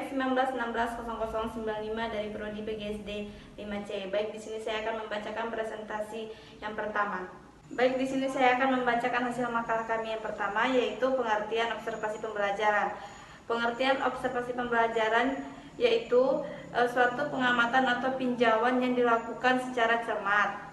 PMK 19160095 dari Prodi PGSD 5C. Baik, di sini saya akan membacakan presentasi yang pertama. Baik, di sini saya akan membacakan hasil makalah kami yang pertama, yaitu pengertian observasi pembelajaran. Pengertian observasi pembelajaran yaitu suatu pengamatan atau pinjauan yang dilakukan secara cermat.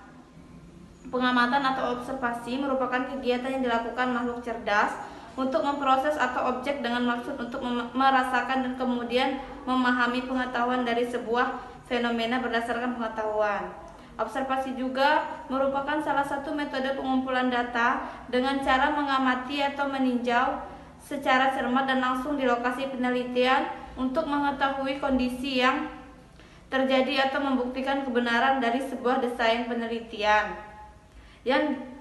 Pengamatan atau observasi merupakan kegiatan yang dilakukan makhluk cerdas untuk memproses atau objek dengan maksud untuk merasakan dan kemudian memahami pengetahuan dari sebuah fenomena berdasarkan pengetahuan. Observasi juga merupakan salah satu metode pengumpulan data dengan cara mengamati atau meninjau secara cermat dan langsung di lokasi penelitian untuk mengetahui kondisi yang terjadi atau membuktikan kebenaran dari sebuah desain penelitian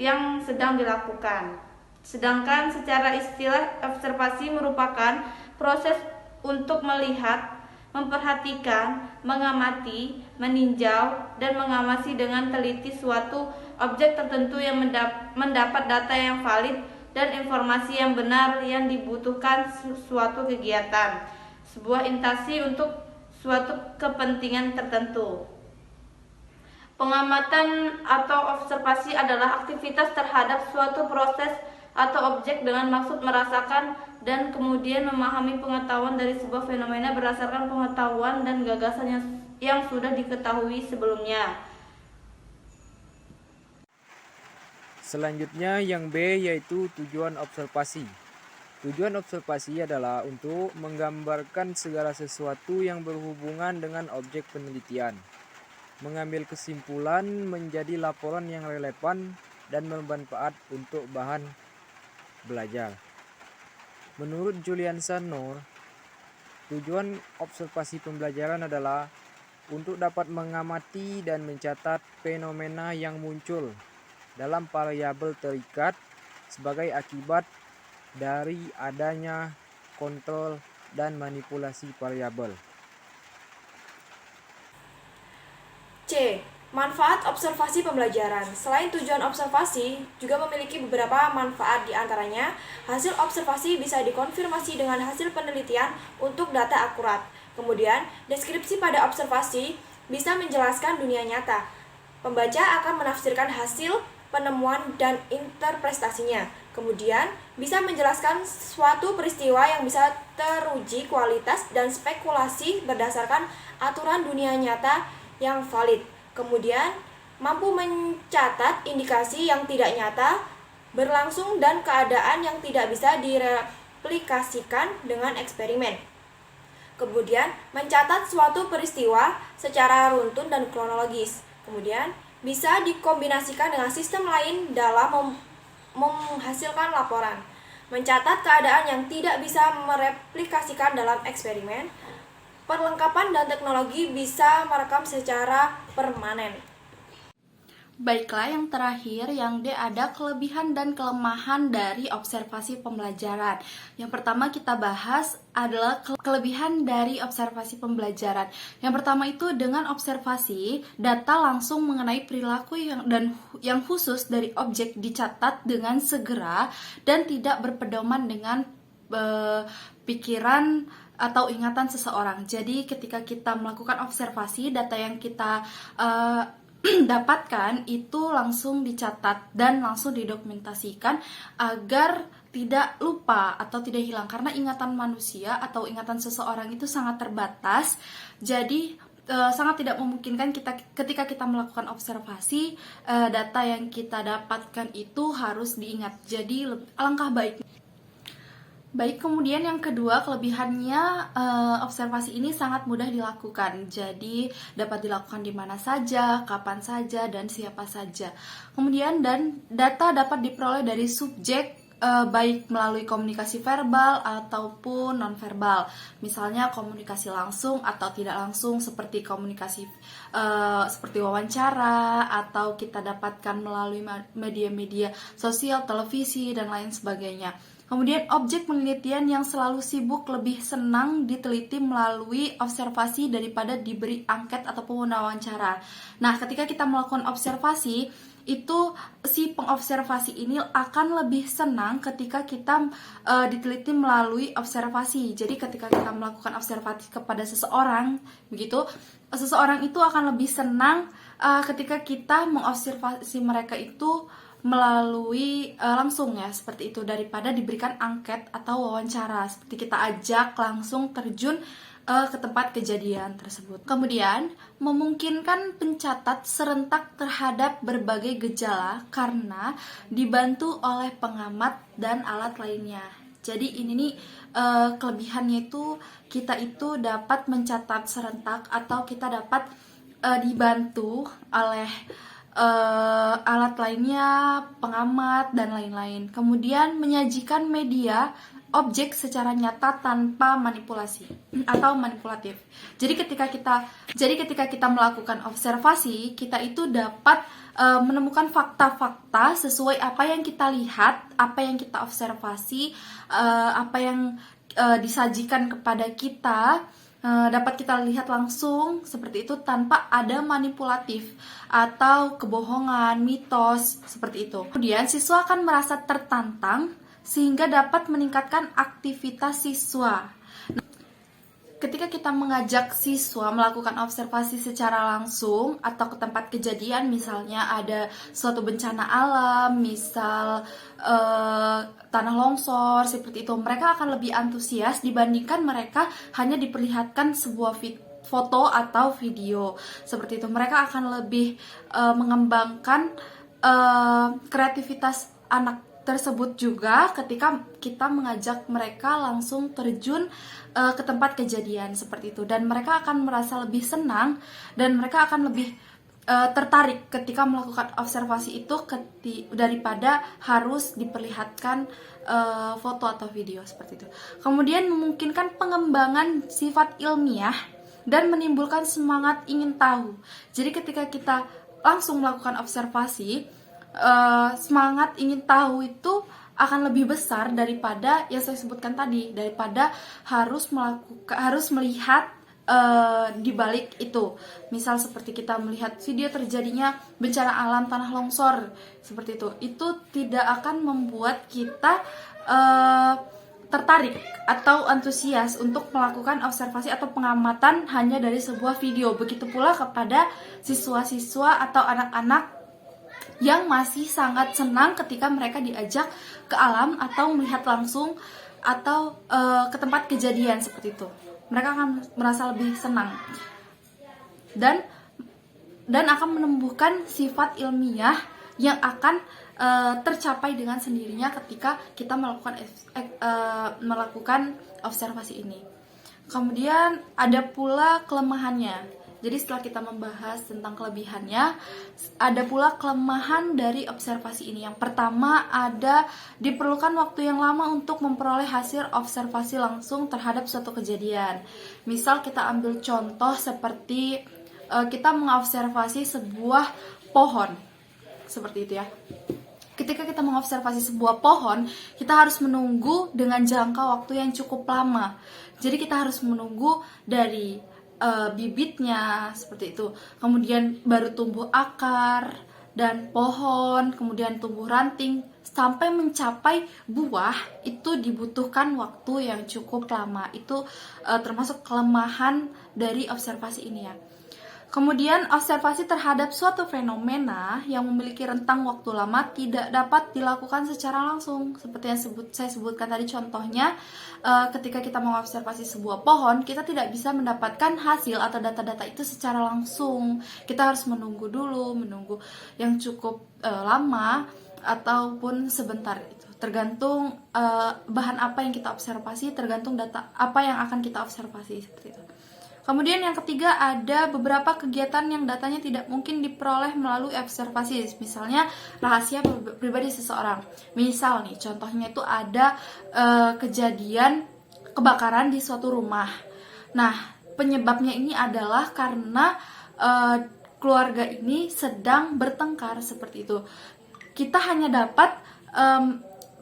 yang sedang dilakukan. Sedangkan secara istilah, observasi merupakan proses untuk melihat, memperhatikan, mengamati, meninjau, dan mengawasi dengan teliti suatu objek tertentu yang mendapat data yang valid dan informasi yang benar yang dibutuhkan suatu kegiatan, sebuah interaksi untuk suatu kepentingan tertentu. Pengamatan atau observasi adalah aktivitas terhadap suatu proses atau objek dengan maksud merasakan dan kemudian memahami pengetahuan dari sebuah fenomena berdasarkan pengetahuan dan gagasan yang sudah diketahui sebelumnya. Selanjutnya yang B yaitu tujuan observasi. Tujuan observasi adalah untuk menggambarkan segala sesuatu yang berhubungan dengan objek penelitian, mengambil kesimpulan menjadi laporan yang relevan dan bermanfaat untuk bahan belajar. Menurut Julian Sanor, tujuan observasi pembelajaran adalah untuk dapat mengamati dan mencatat fenomena yang muncul dalam variabel terikat sebagai akibat dari adanya kontrol dan manipulasi variabel. C. Manfaat observasi pembelajaran. Selain tujuan observasi, juga memiliki beberapa manfaat, di antaranya hasil observasi bisa dikonfirmasi dengan hasil penelitian untuk data akurat. Kemudian, deskripsi pada observasi bisa menjelaskan dunia nyata. Pembaca akan menafsirkan hasil penemuan dan interpretasinya. Kemudian, bisa menjelaskan suatu peristiwa yang bisa teruji kualitas dan spekulasi berdasarkan aturan dunia nyata yang valid. Kemudian, mampu mencatat indikasi yang tidak nyata, berlangsung dan keadaan yang tidak bisa direplikasikan dengan eksperimen. Kemudian, mencatat suatu peristiwa secara runtun dan kronologis. Kemudian, bisa dikombinasikan dengan sistem lain dalam menghasilkan laporan. Mencatat keadaan yang tidak bisa mereplikasikan dalam eksperimen. Perlengkapan dan teknologi bisa merekam secara permanen. Baiklah, yang terakhir, yang D, ada kelebihan dan kelemahan dari observasi pembelajaran. Yang pertama kita bahas adalah kelebihan dari observasi pembelajaran. Yang pertama itu, dengan observasi, data langsung mengenai perilaku yang khusus dari objek dicatat dengan segera dan tidak berpedoman dengan pikiran atau ingatan seseorang. Jadi ketika kita melakukan observasi, data yang kita dapatkan itu langsung dicatat dan langsung didokumentasikan agar tidak lupa atau tidak hilang, karena ingatan manusia atau ingatan seseorang itu sangat terbatas. Jadi sangat tidak memungkinkan ketika kita melakukan observasi, data yang kita dapatkan itu harus diingat. Jadi alangkah baiknya. Baik, kemudian yang kedua, kelebihannya observasi ini sangat mudah dilakukan. Jadi dapat dilakukan di mana saja, kapan saja, dan siapa saja. Kemudian data dapat diperoleh dari subjek baik melalui komunikasi verbal ataupun nonverbal. Misalnya komunikasi langsung atau tidak langsung seperti komunikasi seperti wawancara, atau kita dapatkan melalui media-media sosial, televisi, dan lain sebagainya. Kemudian objek penelitian yang selalu sibuk lebih senang diteliti melalui observasi daripada diberi angket ataupun wawancara. Nah, ketika kita melakukan observasi, itu si pengobservasi ini akan lebih senang ketika kita diteliti melalui observasi. Jadi ketika kita melakukan observasi kepada seseorang, begitu, seseorang itu akan lebih senang ketika kita mengobservasi mereka itu melalui langsung ya, seperti itu, daripada diberikan angket atau wawancara, seperti kita ajak langsung terjun ke tempat kejadian tersebut. Kemudian, memungkinkan pencatat serentak terhadap berbagai gejala karena dibantu oleh pengamat dan alat lainnya. Jadi ini nih kelebihannya itu kita itu dapat mencatat serentak atau kita dapat dibantu oleh alat lainnya, pengamat dan lain-lain. Kemudian menyajikan media objek secara nyata tanpa manipulasi atau manipulatif. Jadi ketika kita melakukan observasi, kita itu dapat menemukan fakta-fakta sesuai apa yang kita lihat, apa yang kita observasi, apa yang disajikan kepada kita, dapat kita lihat langsung seperti itu tanpa ada manipulatif atau kebohongan, mitos seperti itu. Kemudian siswa akan merasa tertantang sehingga dapat meningkatkan aktivitas siswa. Ketika kita mengajak siswa melakukan observasi secara langsung atau ke tempat kejadian, misalnya ada suatu bencana alam, misal tanah longsor, seperti itu, mereka akan lebih antusias dibandingkan mereka hanya diperlihatkan sebuah foto atau video. Seperti itu, mereka akan lebih mengembangkan kreativitas anak tersebut juga ketika kita mengajak mereka langsung terjun ke tempat kejadian seperti itu, dan mereka akan merasa lebih senang dan mereka akan lebih tertarik ketika melakukan observasi itu daripada harus diperlihatkan foto atau video seperti itu. Kemudian memungkinkan pengembangan sifat ilmiah dan menimbulkan semangat ingin tahu. Jadi ketika kita langsung melakukan observasi, semangat ingin tahu itu akan lebih besar daripada yang saya sebutkan tadi, daripada harus melihat di balik itu. Misal seperti kita melihat video terjadinya bencana alam tanah longsor seperti itu tidak akan membuat kita tertarik atau antusias untuk melakukan observasi atau pengamatan hanya dari sebuah video. Begitu pula kepada siswa-siswa atau anak-anak yang masih sangat senang ketika mereka diajak ke alam atau melihat langsung atau ke tempat kejadian seperti itu. Mereka akan merasa lebih senang dan akan menumbuhkan sifat ilmiah yang akan tercapai dengan sendirinya ketika kita melakukan observasi ini. Kemudian ada pula kelemahannya. Jadi setelah kita membahas tentang kelebihannya, ada pula kelemahan dari observasi ini. Yang pertama ada diperlukan waktu yang lama untuk memperoleh hasil observasi langsung terhadap suatu kejadian. Misal kita ambil contoh seperti kita mengobservasi sebuah pohon, seperti itu ya. Ketika kita mengobservasi sebuah pohon, kita harus menunggu dengan jangka waktu yang cukup lama. Jadi kita harus menunggu dari bibitnya seperti itu, kemudian baru tumbuh akar dan pohon, kemudian tumbuh ranting sampai mencapai buah, itu dibutuhkan waktu yang cukup lama. Itu termasuk kelemahan dari observasi ini ya. Kemudian observasi terhadap suatu fenomena yang memiliki rentang waktu lama tidak dapat dilakukan secara langsung. Seperti yang saya sebutkan tadi contohnya, ketika kita mengobservasi sebuah pohon, kita tidak bisa mendapatkan hasil atau data-data itu secara langsung. Kita harus menunggu yang cukup lama ataupun sebentar itu. Tergantung bahan apa yang kita observasi, tergantung data apa yang akan kita observasi seperti itu. Kemudian yang ketiga ada beberapa kegiatan yang datanya tidak mungkin diperoleh melalui observasi. Misalnya rahasia pribadi seseorang. Misal nih contohnya itu ada kejadian kebakaran di suatu rumah. Nah penyebabnya ini adalah karena keluarga ini sedang bertengkar seperti itu. Kita hanya dapat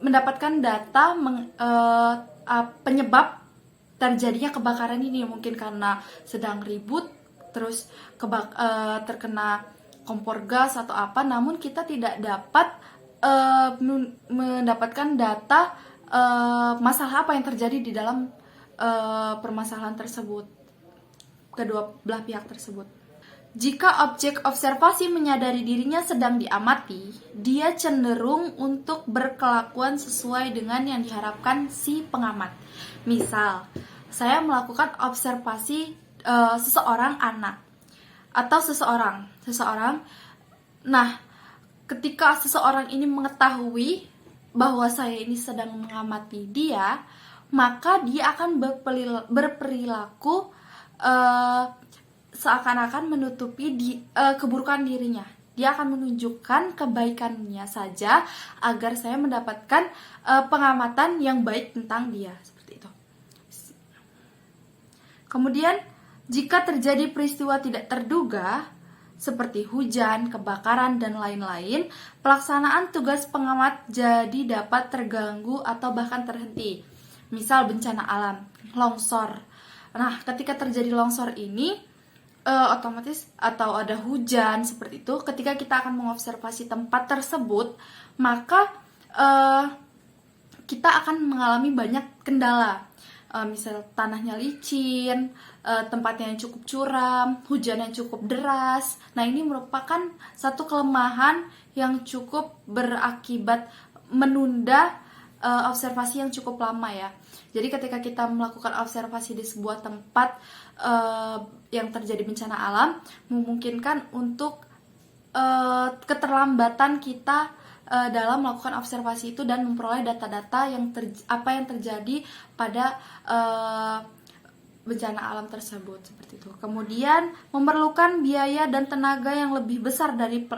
mendapatkan data penyebab terjadinya kebakaran ini, mungkin karena sedang ribut, terus terkena kompor gas atau apa, namun kita tidak dapat mendapatkan data masalah apa yang terjadi di dalam permasalahan tersebut, kedua belah pihak tersebut. Jika objek observasi menyadari dirinya sedang diamati, dia cenderung untuk berkelakuan sesuai dengan yang diharapkan si pengamat. Misal, saya melakukan observasi seseorang anak atau seseorang. Nah, ketika seseorang ini mengetahui bahwa saya ini sedang mengamati dia, maka dia akan berperilaku seakan-akan menutupi keburukan dirinya. Dia akan menunjukkan kebaikannya saja agar saya mendapatkan pengamatan yang baik tentang dia, seperti itu. Kemudian, jika terjadi peristiwa tidak terduga seperti hujan, kebakaran, dan lain-lain, pelaksanaan tugas pengamat jadi dapat terganggu atau bahkan terhenti. Misal bencana alam, longsor. Nah, ketika terjadi longsor ini, otomatis atau ada hujan seperti itu, ketika kita akan mengobservasi tempat tersebut, maka kita akan mengalami banyak kendala. Misal tanahnya licin, tempatnya yang cukup curam, hujan yang cukup deras. Nah, ini merupakan satu kelemahan yang cukup berakibat menunda observasi yang cukup lama ya. Jadi ketika kita melakukan observasi di sebuah tempat yang terjadi bencana alam, memungkinkan untuk keterlambatan kita dalam melakukan observasi itu dan memperoleh data-data apa yang terjadi pada bencana alam tersebut, seperti itu. Kemudian memerlukan biaya dan tenaga yang lebih besar dari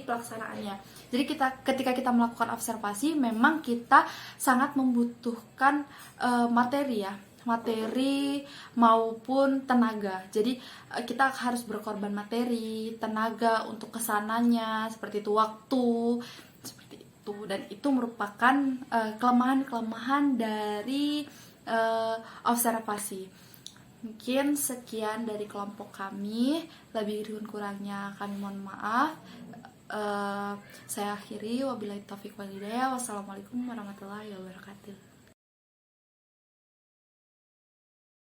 pelaksanaannya. Jadi ketika kita melakukan observasi, memang kita sangat membutuhkan materi maupun tenaga. Jadi kita harus berkorban materi, tenaga untuk kesananya, seperti itu, waktu, seperti itu. Dan itu merupakan kelemahan-kelemahan dari observasi. Mungkin sekian dari kelompok kami, lebih dan kurangnya kami mohon maaf. Saya akhiri, wabillahi taufiq wal hidayah. Wassalamualaikum warahmatullahi wabarakatuh.